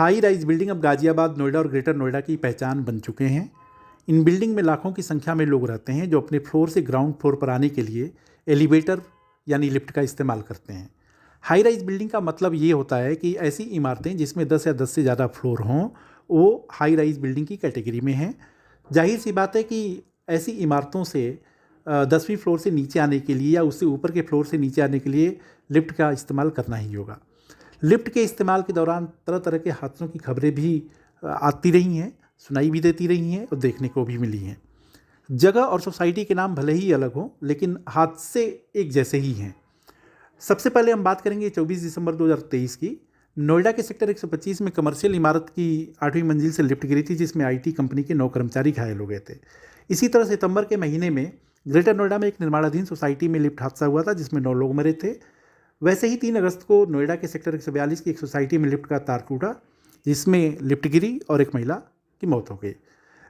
High rise building अब गाजियाबाद, नोएडा और greater Noida की पहचान बन चुके हैं। इन बिल्डिंग में लाखों की संख्या में लोग रहते हैं जो अपने फ्लोर से ग्राउंड फ्लोर पर आने के लिए एलिवेटर यानी लिफ्ट का इस्तेमाल करते हैं। हाई राइज बिल्डिंग का मतलब ये होता है कि ऐसी इमारतें जिसमें 10 या 10 से ज़्यादा फ्लोर हों वो हाई राइज बिल्डिंग की कैटेगरी में हैं। जाहिर सी बात है कि ऐसी इमारतों से 10वीं फ्लोर से नीचे आने के लिए या उससे ऊपर के फ्लोर से नीचे आने के लिए लिफ्ट का इस्तेमाल करना ही होगा। लिफ्ट के इस्तेमाल के दौरान तरह तरह के हादसों की खबरें भी आती रही हैं, सुनाई भी देती रही हैं और देखने को भी मिली हैं। जगह और सोसाइटी के नाम भले ही अलग हों लेकिन हादसे एक जैसे ही हैं। सबसे पहले हम बात करेंगे 24 दिसंबर 2023 की। नोएडा के सेक्टर 125 में कमर्शियल इमारत की 8वीं मंजिल से लिफ्ट गिरी थी जिसमें आईटी कंपनी के 9 कर्मचारी घायल हो गए थे। इसी तरह सितंबर के महीने में ग्रेटर नोएडा में एक निर्माणाधीन सोसाइटी में लिफ्ट हादसा हुआ था जिसमें 9 लोग मरे थे। वैसे ही 3 अगस्त को नोएडा के सेक्टर 142 की एक सोसाइटी में लिफ्ट का तार टूटा जिसमें लिफ्ट गिरी और एक महिला की मौत हो गई।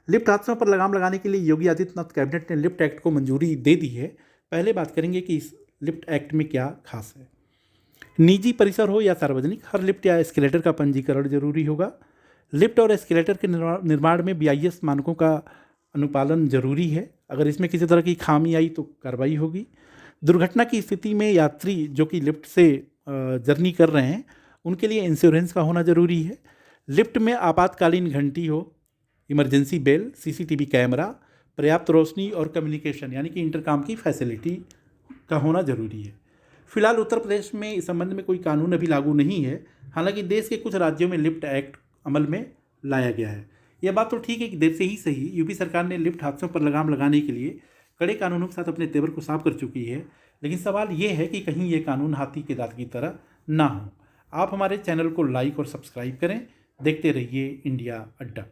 लिफ्ट हादसों पर लगाम लगाने के लिए योगी आदित्यनाथ कैबिनेट ने लिफ्ट एक्ट को मंजूरी दे दी है। पहले बात करेंगे कि इस लिफ्ट एक्ट में क्या खास है। निजी परिसर हो या सार्वजनिक, हर लिफ्ट या एस्केलेटर का पंजीकरण जरूरी होगा। लिफ्ट और एस्केलेटर के निर्माण में BIS मानकों का अनुपालन जरूरी है। अगर इसमें किसी तरह की खामी आई तो कार्रवाई होगी। दुर्घटना की स्थिति में यात्री जो कि लिफ्ट से जर्नी कर रहे हैं उनके लिए इंश्योरेंस का होना जरूरी है। लिफ्ट में आपातकालीन घंटी हो, इमरजेंसी बेल, CCTV कैमरा, पर्याप्त रोशनी और कम्युनिकेशन यानी कि इंटरकॉम की फैसिलिटी का होना जरूरी है। फिलहाल उत्तर प्रदेश में इस संबंध में कोई कानून अभी लागू नहीं है। हालांकि देश के कुछ राज्यों में लिफ्ट एक्ट अमल में लाया गया है। यह बात तो ठीक है कि देर से ही सही यूपी सरकार ने लिफ्ट हादसों पर लगाम लगाने के लिए कड़े कानूनों के साथ अपने तेवर को साफ कर चुकी है। लेकिन सवाल ये है कि कहीं ये कानून हाथी के दांत की तरह ना हो। आप हमारे चैनल को लाइक और सब्सक्राइब करें। देखते रहिए इंडिया अड्डा।